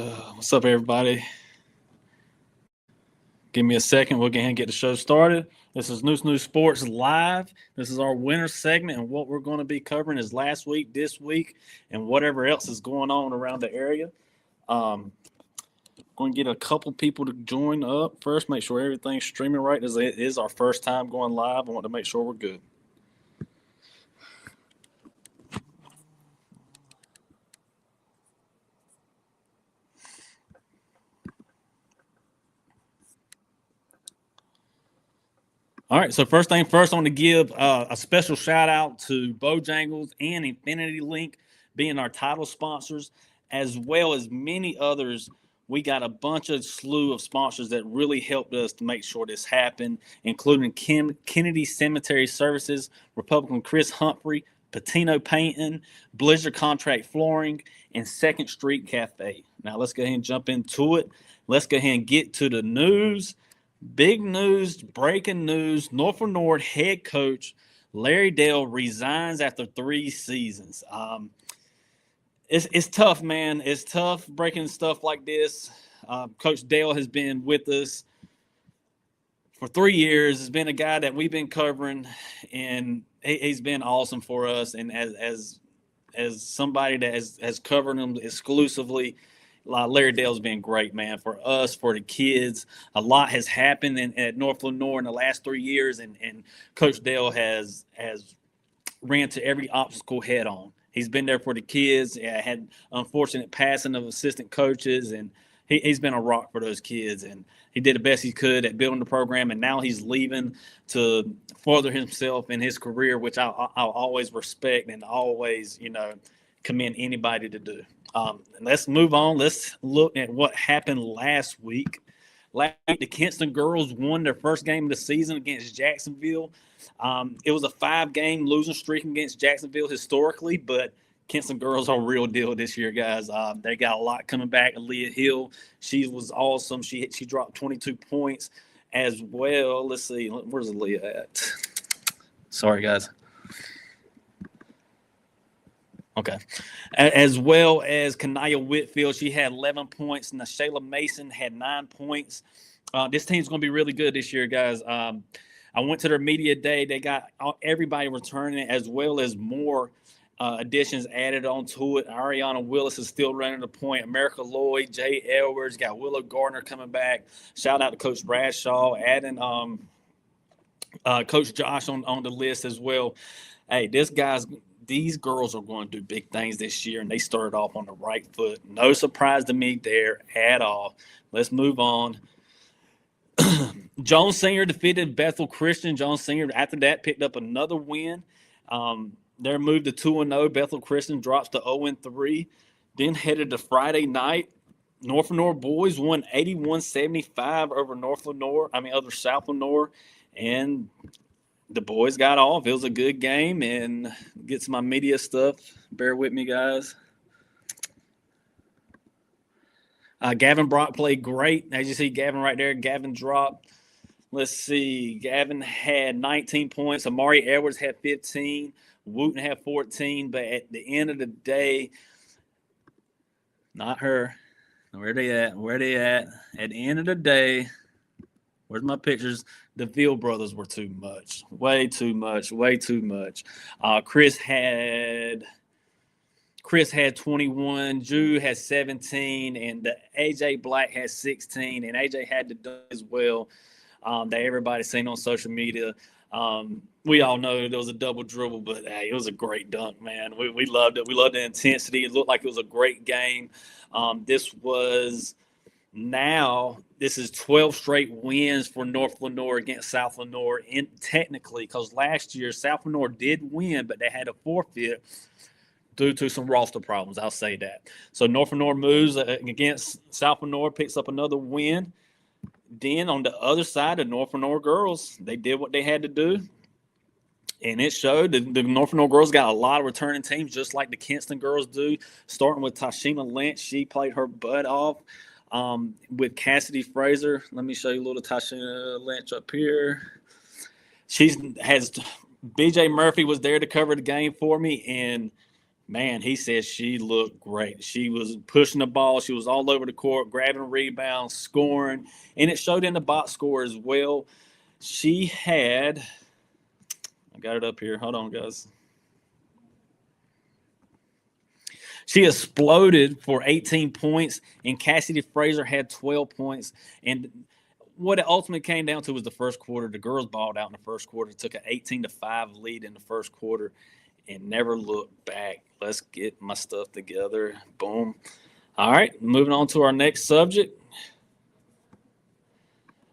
What's up, everybody? Give me a second. We'll go ahead and get the show started. This is News Sports Live. This is our winter segment, and what we're going to be covering is last week, this week, and whatever else is going on around the area. Going to get a couple people to join up first. Make sure everything's streaming right. As it is our first time going live. I want to make sure we're good. All right, so first thing first, I want to give a special shout out to Bojangles and Infinity Link being our title sponsors, as well as many others. We got a bunch of slew of sponsors that really helped us to make sure this happened, including Kennedy Cemetery Services, Republican Chris Humphrey, Patino Painting, Blizzard Contract Flooring, and Second Street Cafe. Now let's go ahead and jump into it. Let's go ahead and get to the news. Big news, breaking news. Norfolk North head coach Larry Dale resigns after 3 seasons. It's tough, man. It's tough breaking stuff like this. Coach Dale has been with us for 3 years. Has been a guy that we've been covering, and he's been awesome for us. And as somebody that has covered him exclusively, Larry Dale's been great, man, for us, for the kids. A lot has happened at North Lenore in the last 3 years, and Coach Dale has ran to every obstacle head on. He's been there for the kids. Had unfortunate passing of assistant coaches, and he's been a rock for those kids. And he did the best he could at building the program, and now he's leaving to further himself in his career, which I'll always respect and always, commend anybody to do. Let's move on. Let's look at what happened last week. Last week, the Kinston girls won their first game of the season against Jacksonville. It was a 5-game losing streak against Jacksonville historically, but Kinston girls are a real deal this year, guys. They got a lot coming back. Aaliyah Hill, she was awesome. She dropped 22 points as well. Let's see. Where's Aaliyah at? Sorry, guys. Okay. As well as Kanaya Whitfield, she had 11 points. And Shayla Mason had 9 points. This team's going to be really good this year, guys. I went to their media day. They got everybody returning, as well as more additions added onto it. Ariana Willis is still running the point. America Lloyd, Jay Edwards, got Willow Gardner coming back. Shout out to Coach Bradshaw, adding Coach Josh on the list as well. Hey, these girls are going to do big things this year, and they started off on the right foot. No surprise to me there at all. Let's move on. Jones Senior defeated Bethel Christian. Jones Senior, after that, picked up another win. They're moved to 2-0. Bethel Christian drops to 0-3. Then headed to Friday night. North Lenore boys won 81-75 over South Lenore. And the boys got off. It was a good game, and get to my media stuff. Bear with me, guys. Gavin Brock played great. As you see, Gavin right there. Gavin dropped. Let's see. Gavin had 19 points. Amari Edwards had 15. Wooten had 14. But at the end of the day, not her. Where they at? At the end of the day, where's my pictures? The Veal brothers were too much. Way too much. Chris had 21. Drew had 17. And the AJ Black had 16. And AJ had to do as well. That everybody's seen on social media. We all know there was a double dribble, but hey, it was a great dunk, man. We loved it. We loved the intensity. It looked like it was a great game. This is 12 straight wins for North Lenore against South Lenore. Technically, because last year South Lenore did win, but they had a forfeit due to some roster problems. I'll say that. So North Lenore moves against South Lenore, picks up another win. Then on the other side, the North Lenore girls, they did what they had to do. And it showed. The North Lenore girls got a lot of returning teams, just like the Kinston girls do, starting with Tashina Lynch. She played her butt off. With Cassidy Fraser. Let me show you a little Tashina Lynch up here. BJ Murphy was there to cover the game for me, and Man, he said she looked great. She was pushing the ball. She was all over the court, grabbing rebounds, scoring, and it showed in the box score as well. She had, I got it up here. Hold on, guys. She exploded for 18 points, and Cassidy Fraser had 12 points. And what it ultimately came down to was the first quarter. The girls balled out in the first quarter, took an 18-5 lead in the first quarter, and never looked back. Let's get my stuff together. Boom. All right, moving on to our next subject.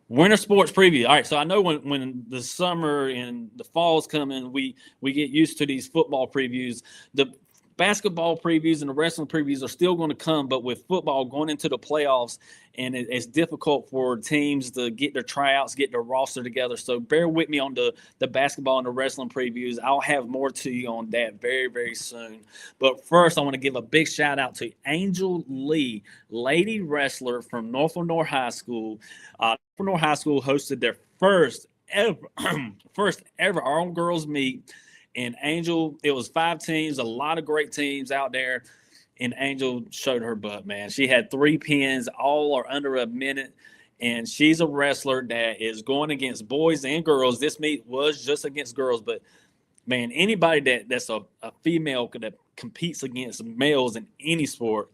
Winter sports preview. All right, so I know when the summer and the fall's coming, we get used to these football previews. The basketball previews and the wrestling previews are still going to come, but with football going into the playoffs, and it's difficult for teams to get their tryouts, get their roster together. So bear with me on the basketball and the wrestling previews. I'll have more to you on that very, very soon. But first, I want to give a big shout out to Angel Lee, lady wrestler from North Lenore High School. North Lenore High School hosted their first ever all girls meet. And Angel, it was 5 teams, a lot of great teams out there. And Angel showed her butt, man. She had 3 pins, all are under a minute. And she's a wrestler that is going against boys and girls. This meet was just against girls, but man, anybody that's a female that competes against males in any sport,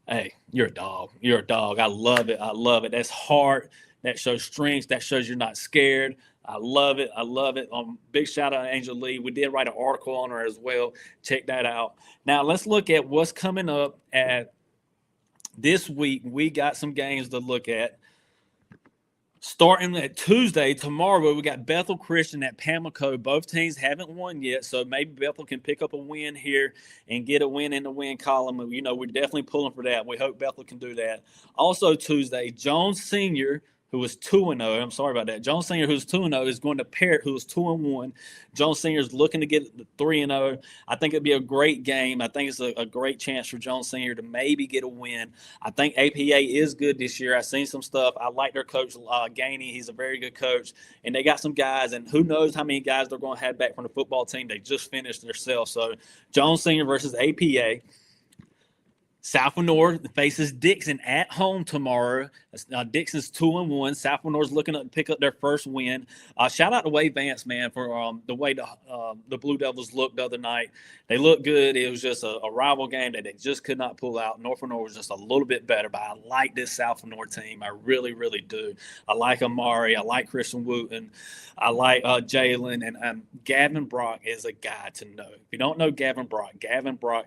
hey, you're a dog. You're a dog. I love it. I love it. That's heart. That shows strength. That shows you're not scared. I love it. I love it. Big shout out to Angel Lee. We did write an article on her as well. Check that out. Now let's look at what's coming up at this week. We got some games to look at. Starting at Tuesday, tomorrow, we got Bethel Christian at Pamlico. Both teams haven't won yet, so maybe Bethel can pick up a win here and get a win in the win column. You know, we're definitely pulling for that. We hope Bethel can do that. Also Tuesday, Jones Senior, who was 2-0. I'm sorry about that. Jones Senior, who's 2-0, is going to Parrott, who was 2-1. Jones Senior is looking to get 3-0. I think it'd be a great game. I think it's a great chance for Jones Senior to maybe get a win. I think APA is good this year. I've seen some stuff. I like their coach, Gainey. He's a very good coach. And they got some guys, and who knows how many guys they're going to have back from the football team. They just finished themselves. So Jones Senior versus APA. South Lenore faces Dixon at home tomorrow. Dixon's 2-1. South Lenore's looking to pick up their first win. Shout out to Wade Vance, man, for the way the Blue Devils looked the other night. They looked good. It was just a rival game that they just could not pull out. North Lenore was just a little bit better, but I like this South Lenore team. I really, really do. I like Amari. I like Christian Wooten. I like Jalen. And Gavin Brock is a guy to know. If you don't know Gavin Brock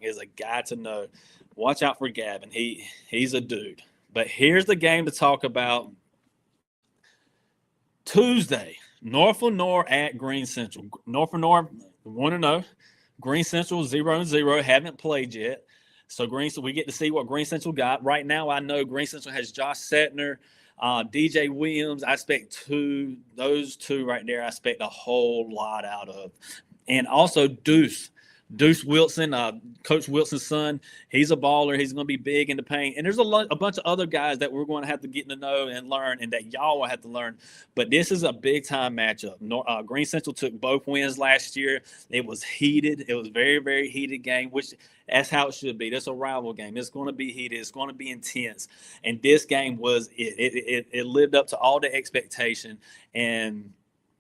is a guy to know. Watch out for Gavin. He's a dude. But here's the game to talk about. Tuesday, North Lenore at Green Central. North Lenore 1-0. Green Central 0-0. Haven't played yet. So we get to see what Green Central got. Right now, I know Green Central has Josh Setner, DJ Williams. I expect those two right there. I expect a whole lot out of. And also Deuce Wilson, Coach Wilson's son, he's a baller. He's going to be big in the paint. And there's a bunch of other guys that we're going to have to get to know and learn, and that y'all will have to learn. But this is a big-time matchup. Green Central took both wins last year. It was heated. It was a very, very heated game, which that's how it should be. That's a rival game. It's going to be heated. It's going to be intense. And this game was it lived up to all the expectation, and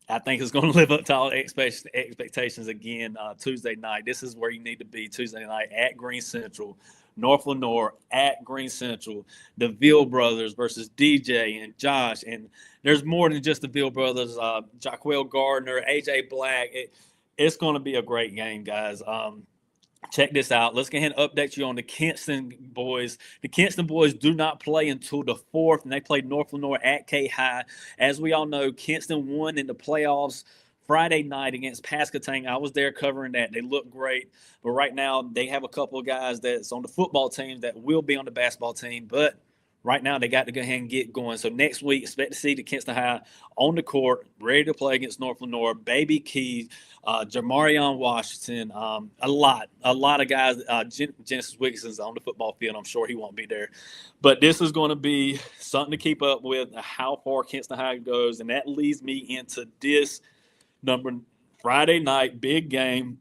I think it's going to live up to all expectations again Tuesday night. This is where you need to be Tuesday night at Green Central. North Lenore at Green Central. The Veal brothers versus DJ and Josh. And there's more than just the Veal brothers. Jaquel Gardner, AJ Black. It's going to be a great game, guys. Check this out. Let's go ahead and update you on the Kinston boys. The Kinston boys do not play until the 4th, and they play North Lenore at K-High. As we all know, Kinston won in the playoffs Friday night against Pasquotank. I was there covering that. They look great. But right now, they have a couple of guys that's on the football team that will be on the basketball team. But right now, they got to go ahead and get going. So next week, expect to see the Kinston High on the court, ready to play against North Lenore. Baby Key, Jamarion Washington, a lot of guys. Genesis Wigginson's on the football field. I'm sure he won't be there. But this is going to be something to keep up with, how far Kinston High goes. And that leads me into this Friday night big game.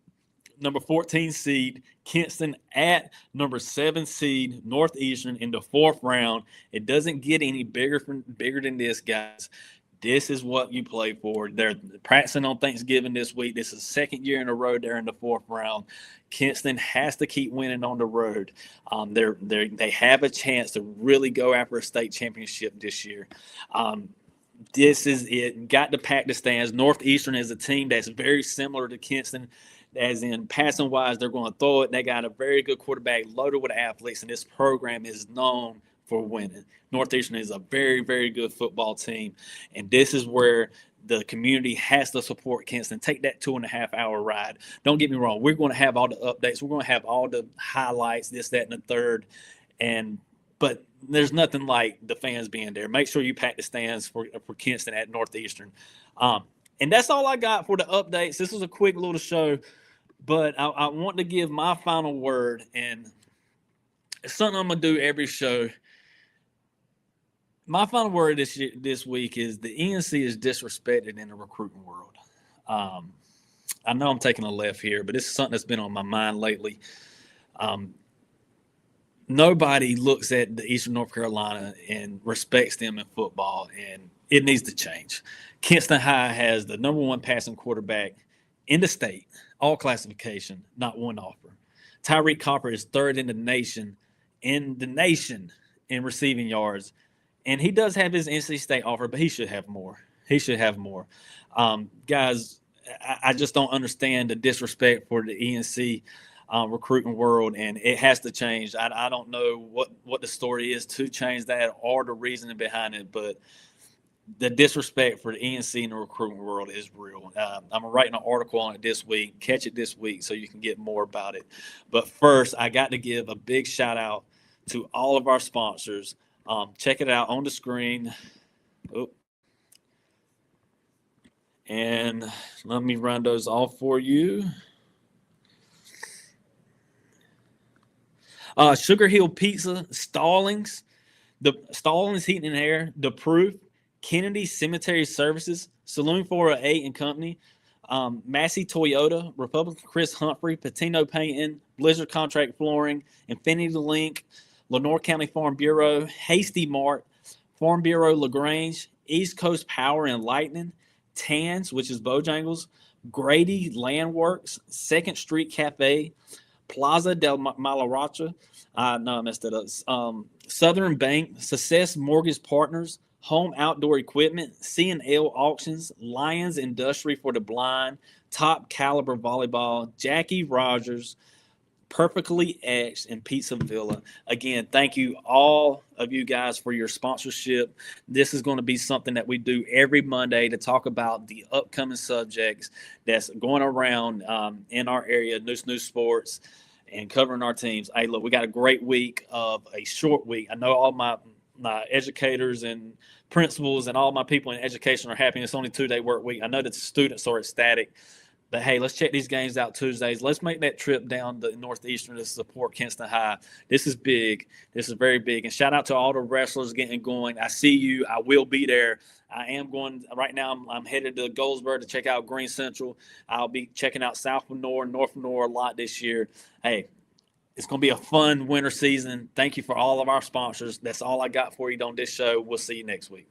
number 14 seed Kinston at number 7 seed Northeastern in the 4th round. It doesn't get any bigger than this, guys. This is what you play for. They're practicing on Thanksgiving this week. This is the 2nd year in a row they're in the 4th round. Kinston has to keep winning on the road. They have a chance to really go after a state championship this year. This is it. Got to pack the stands. Northeastern is a team that's very similar to Kinston, as in passing wise, they're going to throw it. They got a very good quarterback loaded with athletes, and this program is known for winning. Northeastern is a very, very good football team, and this is where the community has to support Kinston. Take that 2.5-hour ride. Don't get me wrong. We're going to have all the updates. We're going to have all the highlights, this, that, and the third. But there's nothing like the fans being there. Make sure you pack the stands for Kinston at Northeastern. And that's all I got for the updates. This was a quick little show, but I want to give my final word, and it's something I'm going to do every show. My final word this week is the NNC is disrespected in the recruiting world. I know I'm taking a left here, but this is something that's been on my mind lately. Nobody looks at the Eastern North Carolina and respects them in football, and it needs to change. Kinston High has the number 1 passing quarterback in the state, all classification, not one offer. Tyreek Copper is 3rd in the nation in receiving yards. And he does have his NC State offer, but he should have more. Guys, I just don't understand the disrespect for the ENC recruiting world, and it has to change. I don't know what the story is to change that or the reasoning behind it, but the disrespect for the ENC in the recruiting world is real. I'm writing an article on it this week. Catch it this week so you can get more about it. But first, I got to give a big shout out to all of our sponsors. Check it out on the screen. And let me run those off for you. Sugar Hill Pizza, Stallings Heating and Air, The Proof, Kennedy Cemetery Services, Saloon 408 and Company, Massey Toyota, Republican Chris Humphrey, Patino Painting, Blizzard Contract Flooring, Infinity Link, Lenore County Farm Bureau, Hasty Mart, Farm Bureau LaGrange, East Coast Power and Lightning, Tans, which is Bojangles, Grady Landworks, 2nd Street Cafe, Plaza del Malaracha, no, I messed it up. Southern Bank, Success Mortgage Partners, Home Outdoor Equipment, C&L Auctions, Lions Industry for the Blind, Top Caliber Volleyball, Jackie Rogers, Perfectly Etched, and Pizza Villa. Again, thank you all of you guys for your sponsorship. This is going to be something that we do every Monday to talk about the upcoming subjects that's going around in our area, new sports, and covering our teams. Hey, look, we got a great week of a short week. I know all my educators and principals and all my people in education are happy. It's only 2-day work week. I know that the students are ecstatic. But, hey, let's check these games out Tuesdays. Let's make that trip down to Northeastern to support Kinston High. This is big. This is very big. And shout out to all the wrestlers getting going. I see you. I will be there. I am going – right now I'm headed to Goldsboro to check out Green Central. I'll be checking out South Lenore, North Lenore a lot this year. Hey, it's going to be a fun winter season. Thank you for all of our sponsors. That's all I got for you on this show. We'll see you next week.